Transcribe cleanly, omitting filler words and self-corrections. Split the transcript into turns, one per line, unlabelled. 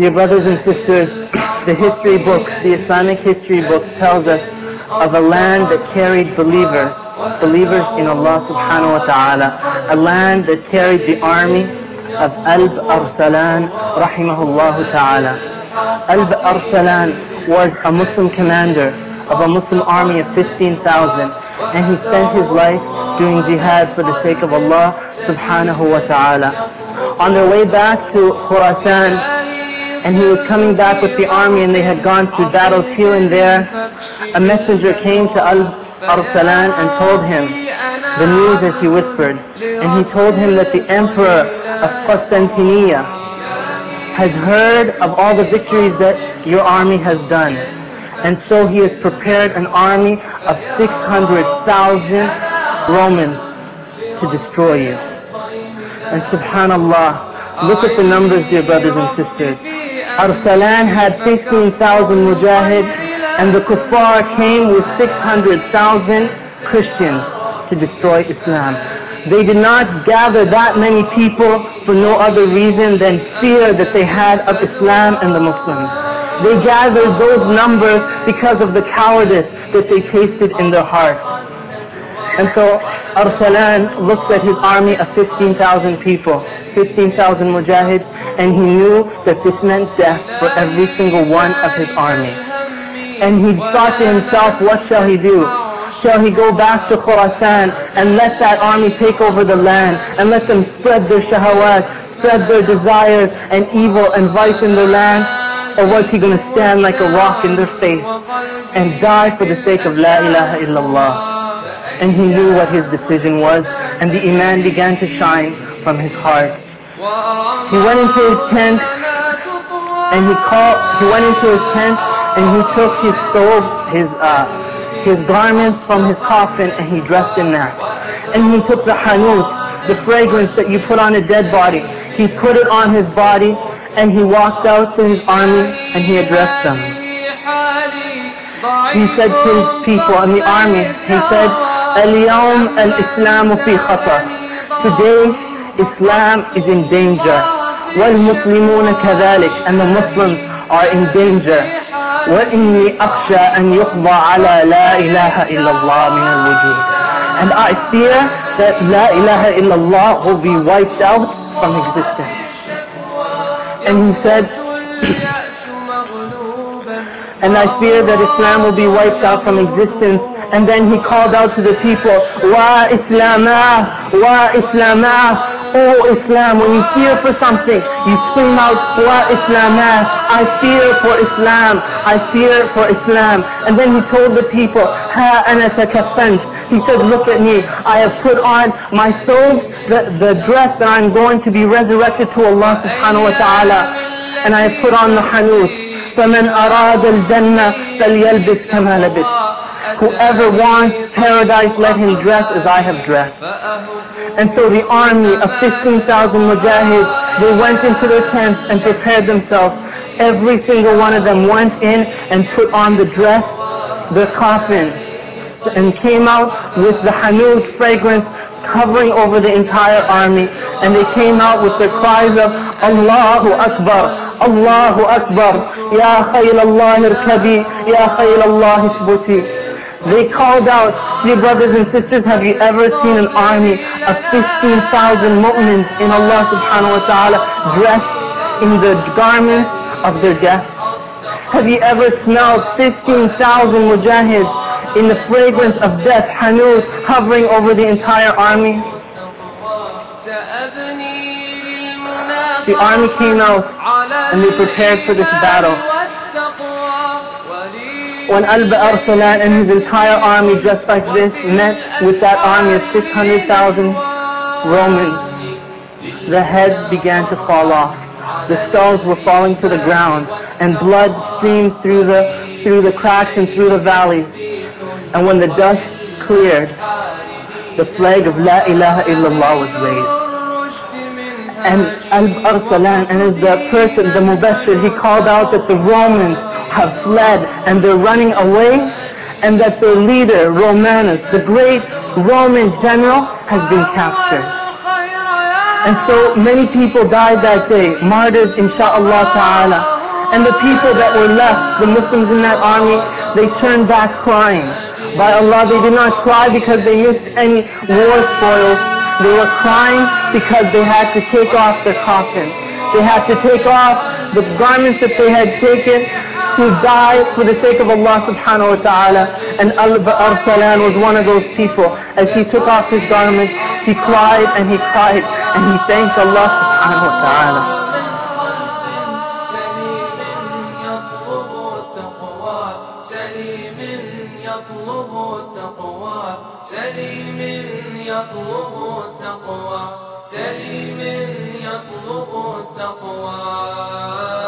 Dear brothers and sisters, the history books, the Islamic history books tells us of a land that carried believers in Allah subhanahu wa ta'ala, a land that carried the army of Alb Arsalan rahimahullah ta'ala. Alb Arsalan was a Muslim commander of a Muslim army of 15,000, and he spent his life doing jihad for the sake of Allah subhanahu wa ta'ala. On their way back to Khurasan, and he was coming back with the army, and they had gone through battles here and there, a messenger came to Al-Arsalan and told him the news as he whispered. And he told him that the emperor of Constantinople has heard of all the victories that your army has done. And so he has prepared an army of 600,000 Romans to destroy you. And subhanallah, look at the numbers, dear brothers and sisters. Arsalan had 15,000 mujahid, and the kuffar came with 600,000 Christians to destroy Islam. They did not gather that many people for no other reason than fear that they had of Islam and the Muslims. They gathered those numbers because of the cowardice that they tasted in their hearts. And so Arsalan looked at his army of 15,000 people, 15,000 mujahids, and he knew that this meant death for every single one of his army. And he thought to himself, what shall he do? Shall he go back to Khurasan and let that army take over the land and let them spread their shahawat, spread their desires and evil and vice in their land? Or was he going to stand like a rock in their face and die for the sake of La ilaha illallah? And he knew what his decision was, and the iman began to shine from his heart. He went into his tent, and he took his stove, his garments from his coffin, and he dressed in that. And he took the hanut, the fragrance that you put on a dead body, he put it on his body, and he walked out to his army, and he addressed them. He said to his people in the army, he said, "Al-yawm al-Islamu fi khatar." Today, Islam is in danger. وَالْمُسْلِمُونَ كَذَلِكَ, and the Muslims are in danger. وَإِنِّي أَخْشَى أَنْ يُقْضَى عَلَى لَا إِلَهَ إِلَّا اللَّهِ مِنَ الْوُجُودِ. And I fear that La ilaha illallah will be wiped out from existence. And he said, and I fear that Islam will be wiped out from existence. And then he called out to the people, Wa Islamah, Wa Islamah. Oh Islam, when you fear for something, you scream out, Wa Islamah, I fear for Islam, I fear for Islam. And then he told the people, Ha ana takaffant. He said, look at me, I have put on my soul, the dress that I'm going to be resurrected to Allah subhanahu wa ta'ala. And I have put on the hanut. فَمَنْ أَرَادَ الْجَنَّةِ فَلْيَلْبِسْ كَمَا لَبِسْ. Whoever wants paradise, let him dress as I have dressed. And so the army of 15,000 mujahids, they went into their tents and prepared themselves. Every single one of them went in and put on the dress, the coffin, and came out with the hanut fragrance covering over the entire army. And they came out with their cries of Allahu Akbar, Allahu Akbar, Ya khayl Allah irkabi, Ya khayl Allah isbuti. They called out, dear brothers and sisters, have you ever seen an army of 15,000 mu'mins in Allah subhanahu wa ta'ala dressed in the garments of their death? Have you ever smelled 15,000 mujahids in the fragrance of death, hanut, hovering over the entire army? The army came out and they prepared for this battle. When Alb Arsalan and his entire army, just like this, met with that army of 600,000 Romans, the heads began to fall off. The skulls were falling to the ground, and blood streamed through the cracks and through the valleys. And when the dust cleared, the flag of La ilaha illallah was raised. And Alb Arsalan, and as the person, the Mubashir, he called out that the Romans have fled and they're running away, and that their leader, Romanus, the great Roman general, has been captured. And so many people died that day, martyrs insha'Allah ta'ala. And the people that were left, the Muslims in that army, they turned back crying. By Allah, they did not cry because they missed any war spoils. They were crying because they had to take off their coffins. They had to take off the garments that they had taken to die for the sake of Allah subhanahu wa ta'ala. And Al-Arsalan was one of those people. As he took off his garments, he cried and he cried and he thanked Allah subhanahu wa ta'ala.
سليم يطلب التقوى